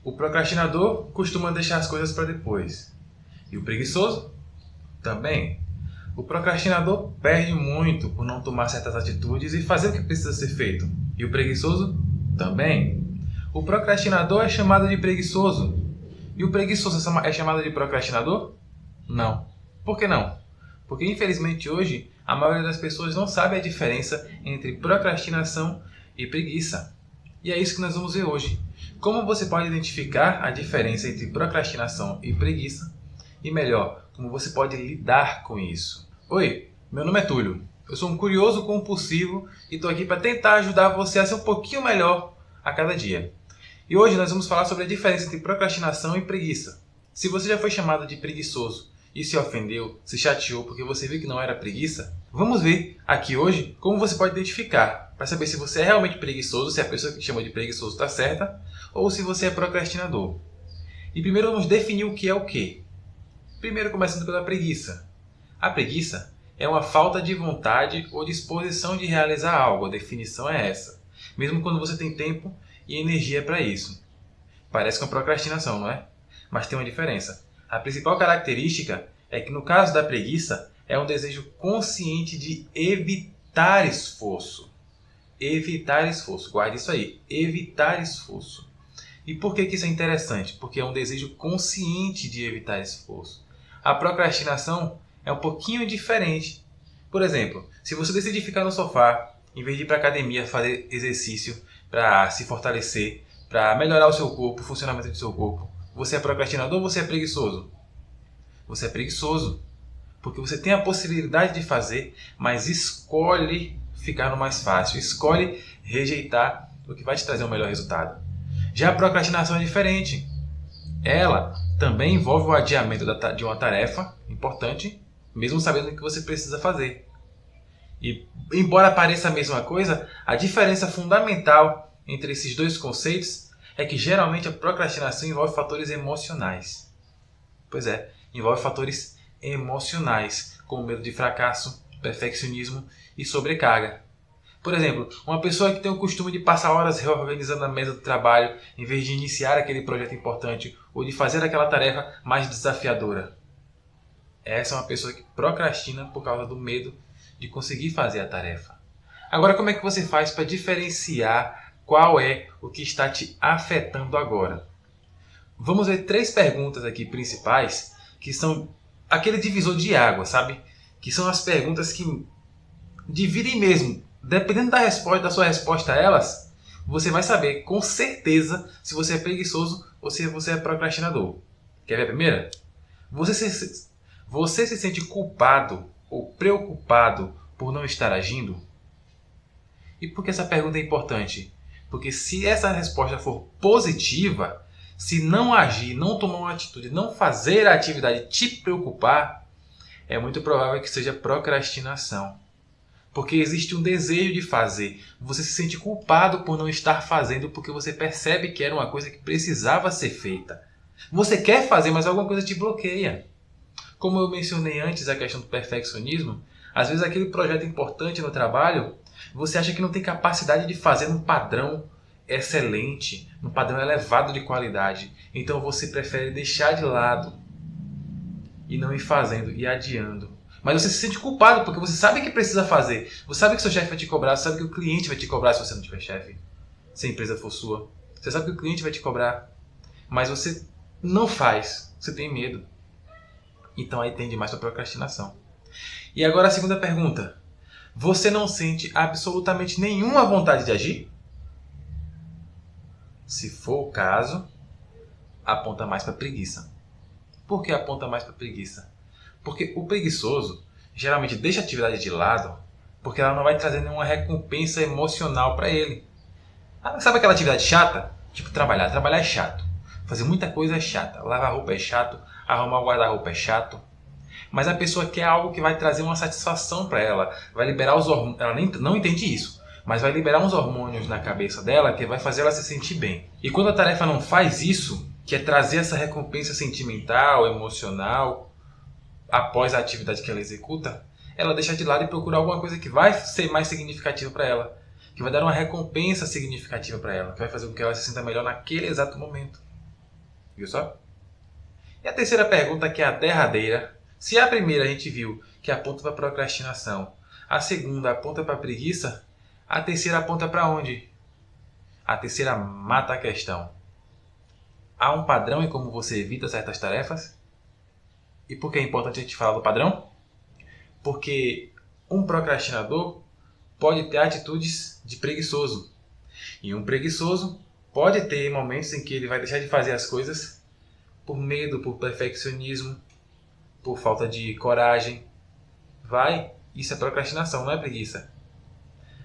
O procrastinador costuma deixar as coisas para depois. E o preguiçoso? Também. O procrastinador perde muito por não tomar certas atitudes e fazer o que precisa ser feito. E o preguiçoso? Também. O procrastinador é chamado de preguiçoso. E o preguiçoso é chamado de procrastinador? Não. Por que não? Porque infelizmente hoje a maioria das pessoas não sabe a diferença entre procrastinação e preguiça. E é isso que nós vamos ver hoje. Como você pode identificar a diferença entre procrastinação e preguiça? E melhor, como você pode lidar com isso? Oi, meu nome é Túlio. Eu sou um curioso compulsivo e estou aqui para tentar ajudar você a ser um pouquinho melhor a cada dia. E hoje nós vamos falar sobre a diferença entre procrastinação e preguiça. Se você já foi chamado de preguiçoso e se ofendeu, se chateou porque você viu que não era preguiça, vamos ver aqui hoje como você pode identificar para saber se você é realmente preguiçoso, se a pessoa que chama de preguiçoso está certa, ou se você é procrastinador. E primeiro vamos definir o que é o quê. Primeiro começando pela preguiça. A preguiça é uma falta de vontade ou disposição de realizar algo, a definição é essa. Mesmo quando você tem tempo e energia para isso. Parece com procrastinação, não é? Mas tem uma diferença. A principal característica é que no caso da preguiça é um desejo consciente de evitar esforço. Evitar esforço. Guarde isso aí. Evitar esforço. E por que isso é interessante? Porque é um desejo consciente de evitar esforço. A procrastinação é um pouquinho diferente. Por exemplo, se você decidir ficar no sofá, em vez de ir para a academia fazer exercício para se fortalecer, para melhorar o seu corpo, o funcionamento do seu corpo, você é procrastinador ou você é preguiçoso? Você é preguiçoso. Porque você tem a possibilidade de fazer, mas escolhe ficar no mais fácil. Escolhe rejeitar o que vai te trazer um melhor resultado. Já a procrastinação é diferente. Ela também envolve o adiamento de uma tarefa importante, mesmo sabendo o que você precisa fazer. E, embora pareça a mesma coisa, a diferença fundamental entre esses dois conceitos é que geralmente a procrastinação envolve fatores emocionais. Pois é, envolve fatores emocionais, como medo de fracasso, perfeccionismo e sobrecarga. Por exemplo, uma pessoa que tem o costume de passar horas reorganizando a mesa do trabalho em vez de iniciar aquele projeto importante ou de fazer aquela tarefa mais desafiadora. Essa é uma pessoa que procrastina por causa do medo de conseguir fazer a tarefa. Agora, como é que você faz para diferenciar qual é o que está te afetando agora? Vamos ver 3 perguntas aqui principais que são aquele divisor de água, sabe? Que são as perguntas que dividem mesmo. Dependendo da sua resposta a elas, você vai saber com certeza se você é preguiçoso ou se você é procrastinador. Quer ver a primeira? Você se sente culpado ou preocupado por não estar agindo? E por que essa pergunta é importante? Porque se essa resposta for positiva, se não agir, não tomar uma atitude, não fazer a atividade te preocupar, é muito provável que seja procrastinação. Porque existe um desejo de fazer. Você se sente culpado por não estar fazendo porque você percebe que era uma coisa que precisava ser feita. Você quer fazer, mas alguma coisa te bloqueia. Como eu mencionei antes a questão do perfeccionismo, às vezes aquele projeto importante no trabalho, você acha que não tem capacidade de fazer num padrão excelente, num padrão elevado de qualidade. Então você prefere deixar de lado e não ir fazendo, e adiando. Mas você se sente culpado porque você sabe que precisa fazer. Você sabe que seu chefe vai te cobrar, você sabe que o cliente vai te cobrar se você não tiver chefe. Se a empresa for sua. Você sabe que o cliente vai te cobrar. Mas você não faz. Você tem medo. Então aí tende mais para procrastinação. E agora a segunda pergunta. Você não sente absolutamente nenhuma vontade de agir? Se for o caso, aponta mais para preguiça. Por que aponta mais para preguiça? Porque o preguiçoso geralmente deixa a atividade de lado porque ela não vai trazer nenhuma recompensa emocional para ele. Sabe aquela atividade chata? Tipo trabalhar. Trabalhar é chato. Fazer muita coisa é chata. Lavar roupa é chato. Arrumar o guarda-roupa é chato. Mas a pessoa quer algo que vai trazer uma satisfação para ela. Vai liberar os hormônios. Ela não entende isso. Mas vai liberar uns hormônios na cabeça dela que vai fazer ela se sentir bem. E quando a tarefa não faz isso, que é trazer essa recompensa sentimental, emocional, após a atividade que ela executa, ela deixa de lado e procura alguma coisa que vai ser mais significativa para ela, que vai dar uma recompensa significativa para ela, que vai fazer com que ela se sinta melhor naquele exato momento. Viu só? E a terceira pergunta, que é a derradeira. Se a primeira a gente viu que aponta para a procrastinação, a segunda aponta para a preguiça, a terceira aponta para onde? A terceira mata a questão. Há um padrão em como você evita certas tarefas? E por que é importante a gente falar do padrão? Porque um procrastinador pode ter atitudes de preguiçoso. E um preguiçoso pode ter momentos em que ele vai deixar de fazer as coisas por medo, por perfeccionismo, por falta de coragem. Isso é procrastinação, não é preguiça.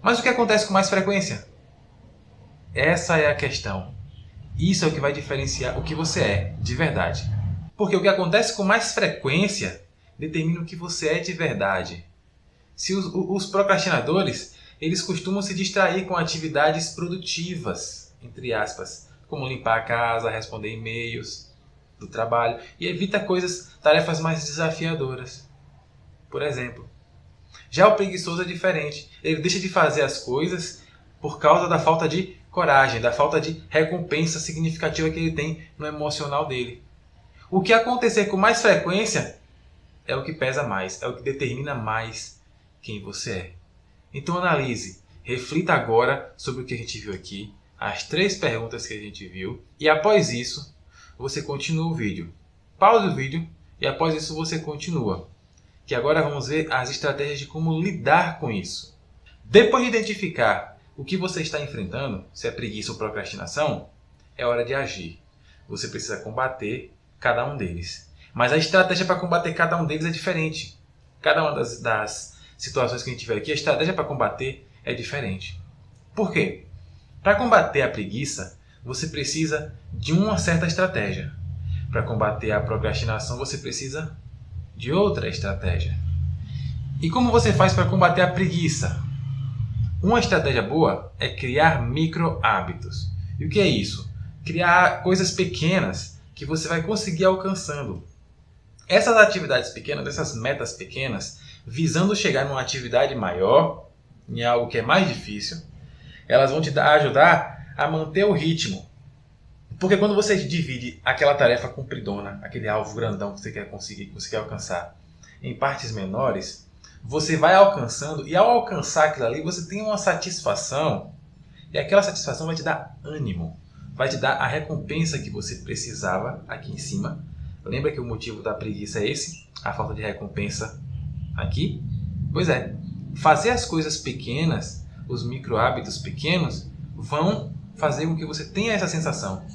Mas o que acontece com mais frequência? Essa é a questão. Isso é o que vai diferenciar o que você é de verdade. Porque o que acontece com mais frequência determina o que você é de verdade. Se os procrastinadores, eles costumam se distrair com atividades produtivas, entre aspas, como limpar a casa, responder e-mails do trabalho, e evita tarefas mais desafiadoras. Por exemplo, já o preguiçoso é diferente. Ele deixa de fazer as coisas por causa da falta de coragem, da falta de recompensa significativa que ele tem no emocional dele. O que acontecer com mais frequência é o que pesa mais, é o que determina mais quem você é. Então analise, reflita agora sobre o que a gente viu aqui, as 3 perguntas que a gente viu, e após isso, você continua o vídeo. Pause o vídeo e após isso você continua. Que agora vamos ver as estratégias de como lidar com isso. Depois de identificar o que você está enfrentando, se é preguiça ou procrastinação, é hora de agir. Você precisa combater cada um deles. Mas a estratégia para combater cada um deles é diferente. Cada uma das situações que a gente vê aqui, a estratégia para combater é diferente. Por quê? Para combater a preguiça, você precisa de uma certa estratégia. Para combater a procrastinação, você precisa de outra estratégia. E como você faz para combater a preguiça? Uma estratégia boa é criar micro hábitos. E o que é isso? Criar coisas pequenas que você vai conseguir alcançando. Essas atividades pequenas, essas metas pequenas, visando chegar numa atividade maior, em algo que é mais difícil, elas vão te ajudar a manter o ritmo. Porque quando você divide aquela tarefa compridona, aquele alvo grandão que você quer conseguir, que você quer alcançar, em partes menores, você vai alcançando, e ao alcançar aquilo ali, você tem uma satisfação, e aquela satisfação vai te dar ânimo, vai te dar a recompensa que você precisava aqui em cima. Lembra que o motivo da preguiça é esse? A falta de recompensa aqui? Pois é, fazer as coisas pequenas, os micro hábitos pequenos, vão fazer com que você tenha essa sensação.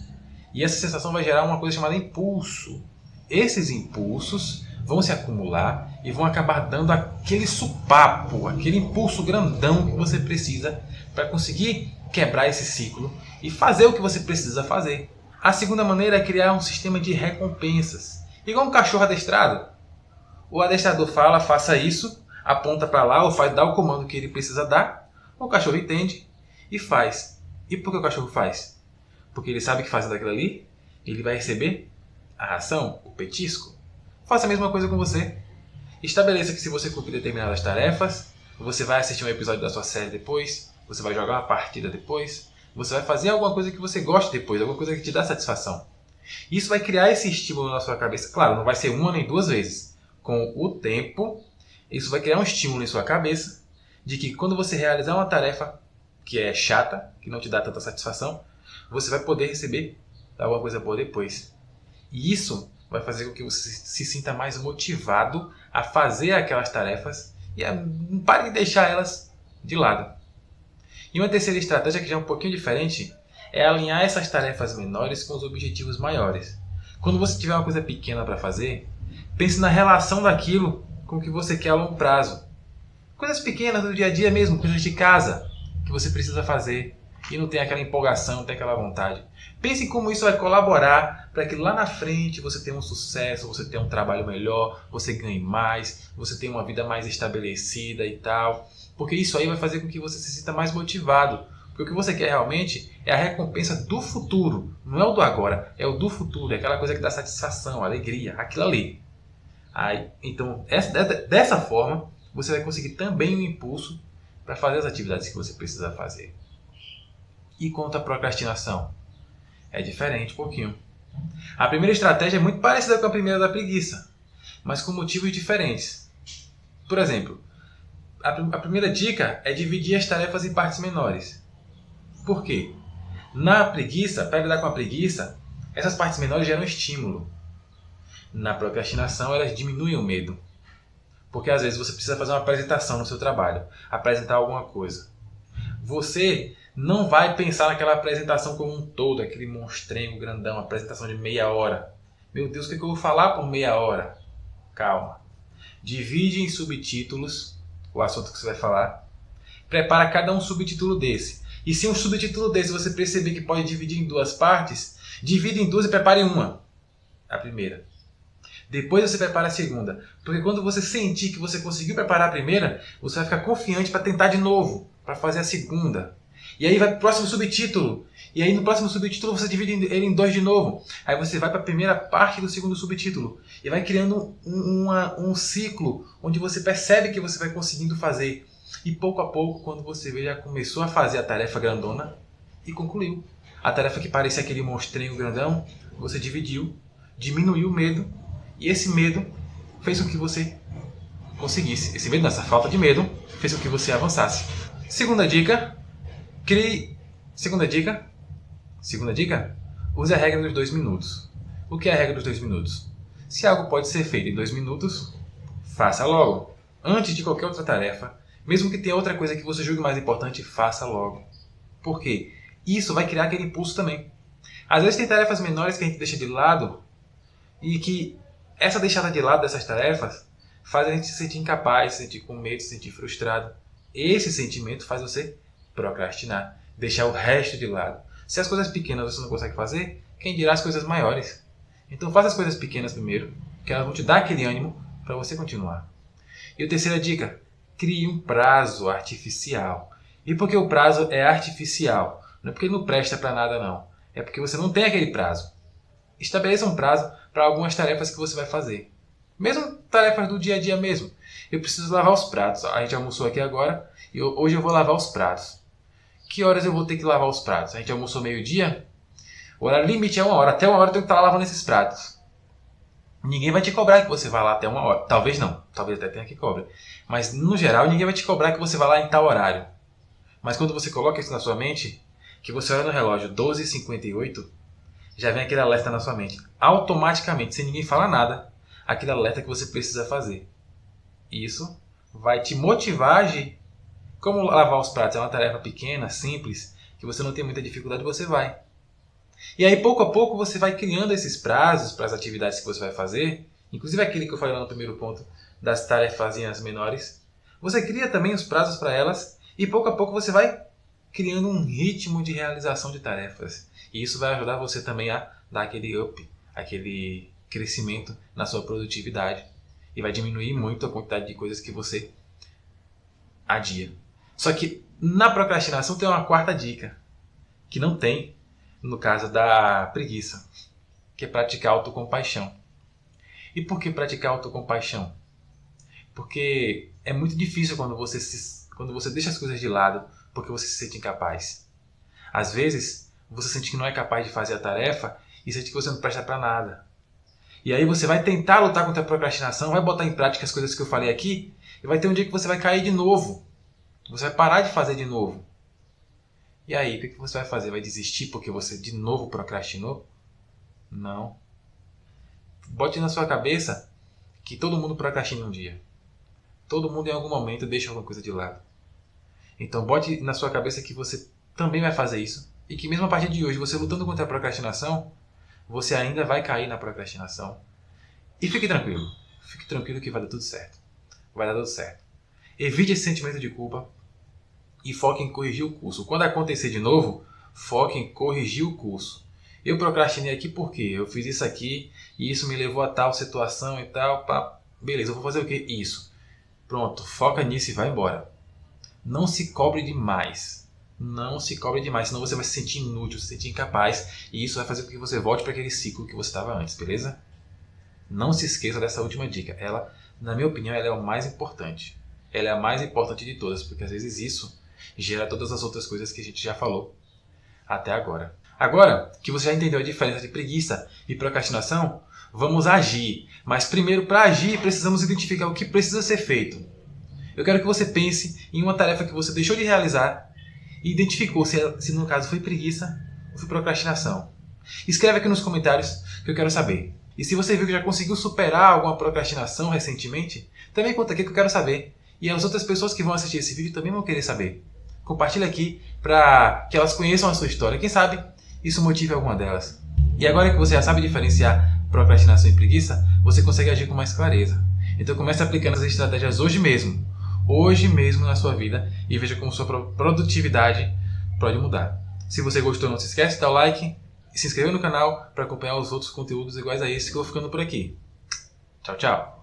E essa sensação vai gerar uma coisa chamada impulso. Esses impulsos vão se acumular e vão acabar dando aquele supapo, aquele impulso grandão que você precisa para conseguir quebrar esse ciclo e fazer o que você precisa fazer. A segunda maneira é criar um sistema de recompensas. Igual um cachorro adestrado. O adestrador fala, faça isso, aponta para lá ou dá o comando que ele precisa dar. O cachorro entende e faz. E por que o cachorro faz? Porque ele sabe que fazendo aquilo ali, ele vai receber a ração, o petisco. Faça a mesma coisa com você. Estabeleça que se você cumprir determinadas tarefas, você vai assistir um episódio da sua série depois, você vai jogar uma partida depois, você vai fazer alguma coisa que você gosta depois, alguma coisa que te dá satisfação. Isso vai criar esse estímulo na sua cabeça. Claro, não vai ser uma nem duas vezes. Com o tempo, isso vai criar um estímulo em sua cabeça de que quando você realizar uma tarefa que é chata, que não te dá tanta satisfação, você vai poder receber alguma coisa boa depois. E isso vai fazer com que você se sinta mais motivado a fazer aquelas tarefas e pare de deixar elas de lado. E uma terceira estratégia, que já é um pouquinho diferente, é alinhar essas tarefas menores com os objetivos maiores. Quando você tiver uma coisa pequena para fazer, pense na relação daquilo com o que você quer a longo prazo. Coisas pequenas do dia a dia mesmo, coisas de casa que você precisa fazer e não tem aquela empolgação, não tem aquela vontade. Pense em como isso vai colaborar para que lá na frente você tenha um sucesso, você tenha um trabalho melhor, você ganhe mais, você tenha uma vida mais estabelecida e tal. Porque isso aí vai fazer com que você se sinta mais motivado. Porque o que você quer realmente é a recompensa do futuro. Não é o do agora, é o do futuro. É aquela coisa que dá satisfação, alegria, aquilo ali. Então, dessa forma, você vai conseguir também um impulso para fazer as atividades que você precisa fazer. E quanto à procrastinação? É diferente um pouquinho. A primeira estratégia é muito parecida com a primeira da preguiça, mas com motivos diferentes. Por exemplo, a primeira dica é dividir as tarefas em partes menores. Por quê? Na preguiça, para lidar com a preguiça, essas partes menores geram estímulo. Na procrastinação, elas diminuem o medo. Porque às vezes você precisa fazer uma apresentação no seu trabalho, apresentar alguma coisa. Você não vai pensar naquela apresentação como um todo, aquele monstrengo grandão, apresentação de meia hora. Meu Deus, o que eu vou falar por meia hora? Calma. Divide em subtítulos o assunto que você vai falar. Prepara cada um subtítulo desse. E se um subtítulo desse você perceber que pode dividir em duas partes, divide em duas e prepare uma. A primeira. Depois você prepara a segunda. Porque quando você sentir que você conseguiu preparar a primeira, você vai ficar confiante para tentar de novo, para fazer a segunda. E aí vai para o próximo subtítulo. E aí no próximo subtítulo você divide ele em dois de novo. Aí você vai para a primeira parte do segundo subtítulo. E vai criando um ciclo onde você percebe que você vai conseguindo fazer. E pouco a pouco, quando você vê, já começou a fazer a tarefa grandona e concluiu. A tarefa que parecia aquele monstrinho grandão, você dividiu, diminuiu o medo. E esse medo fez com que você conseguisse. Esse medo, essa falta de medo, fez com que você avançasse. Segunda dica, Segunda dica, use a regra dos 2 minutos. O que é a regra dos 2 minutos? Se algo pode ser feito em 2 minutos, faça logo. Antes de qualquer outra tarefa, mesmo que tenha outra coisa que você julgue mais importante, faça logo. Por quê? Isso vai criar aquele impulso também. Às vezes tem tarefas menores que a gente deixa de lado e que essa deixada de lado dessas tarefas faz a gente se sentir incapaz, se sentir com medo, se sentir frustrado. Esse sentimento faz você procrastinar, deixar o resto de lado. Se as coisas pequenas você não consegue fazer, quem dirá as coisas maiores? Então faça as coisas pequenas primeiro, que elas vão te dar aquele ânimo para você continuar. E a terceira dica, crie um prazo artificial. E por que o prazo é artificial? Não é porque ele não presta para nada não, é porque você não tem aquele prazo. Estabeleça um prazo para algumas tarefas que você vai fazer. Mesmo tarefas do dia a dia mesmo. Eu preciso lavar os pratos. A gente almoçou aqui agora e hoje eu vou lavar os pratos. Que horas eu vou ter que lavar os pratos? A gente almoçou meio-dia? O horário limite é 1 hora. Até 1 hora eu tenho que estar lavando esses pratos. Ninguém vai te cobrar que você vá lá até 1 hora. Talvez não. Talvez até tenha que cobrar. Mas no geral ninguém vai te cobrar que você vá lá em tal horário. Mas quando você coloca isso na sua mente, que você olha no relógio 12h58, já vem aquele alerta na sua mente. Automaticamente, sem ninguém falar nada, aquele alerta que você precisa fazer. Isso vai te motivar a agir. Como lavar os pratos é uma tarefa pequena, simples, que você não tem muita dificuldade, você vai. E aí, pouco a pouco, você vai criando esses prazos para as atividades que você vai fazer, inclusive aquele que eu falei lá no primeiro ponto, das tarefazinhas menores. Você cria também os prazos para elas e pouco a pouco você vai criando um ritmo de realização de tarefas. E isso vai ajudar você também a dar aquele up, aquele crescimento na sua produtividade. E vai diminuir muito a quantidade de coisas que você adia. Só que na procrastinação tem uma quarta dica, que não tem no caso da preguiça, que é praticar autocompaixão. E por que praticar autocompaixão? Porque é muito difícil quando você deixa as coisas de lado porque você se sente incapaz. Às vezes, você sente que não é capaz de fazer a tarefa e sente que você não presta para nada. E aí você vai tentar lutar contra a procrastinação, vai botar em prática as coisas que eu falei aqui e vai ter um dia que você vai cair de novo. Você vai parar de fazer de novo. E aí, o que você vai fazer? Vai desistir porque você de novo procrastinou? Não. Bote na sua cabeça que todo mundo procrastina um dia. Todo mundo em algum momento deixa alguma coisa de lado. Então bote na sua cabeça que você também vai fazer isso. E que mesmo a partir de hoje, você lutando contra a procrastinação, você ainda vai cair na procrastinação. E fique tranquilo. Fique tranquilo que vai dar tudo certo. Vai dar tudo certo. Evite esse sentimento de culpa e foque em corrigir o curso. Quando acontecer de novo, foque em corrigir o curso. Eu procrastinei aqui porque eu fiz isso aqui e isso me levou a tal situação e tal. Pá. Beleza, eu vou fazer o quê? Isso. Pronto, foca nisso e vai embora. Não se cobre demais. Não se cobre demais, senão você vai se sentir inútil, se sentir incapaz e isso vai fazer com que você volte para aquele ciclo que você estava antes, beleza? Não se esqueça dessa última dica. Ela, na minha opinião, ela é o mais importante. Ela é a mais importante de todas, porque às vezes isso gera todas as outras coisas que a gente já falou até agora. Agora que você já entendeu a diferença de preguiça e procrastinação, vamos agir. Mas primeiro, para agir, precisamos identificar o que precisa ser feito. Eu quero que você pense em uma tarefa que você deixou de realizar e identificou se no caso foi preguiça ou foi procrastinação. Escreve aqui nos comentários que eu quero saber. E se você viu que já conseguiu superar alguma procrastinação recentemente, também conta aqui que eu quero saber. E as outras pessoas que vão assistir esse vídeo também vão querer saber. Compartilha aqui para que elas conheçam a sua história. Quem sabe isso motive alguma delas. E agora que você já sabe diferenciar procrastinação e preguiça, você consegue agir com mais clareza. Então comece aplicando as estratégias hoje mesmo na sua vida, e veja como sua produtividade pode mudar. Se você gostou, não se esquece de dar o like e se inscrever no canal para acompanhar os outros conteúdos iguais a esse que eu vou ficando por aqui. Tchau, tchau!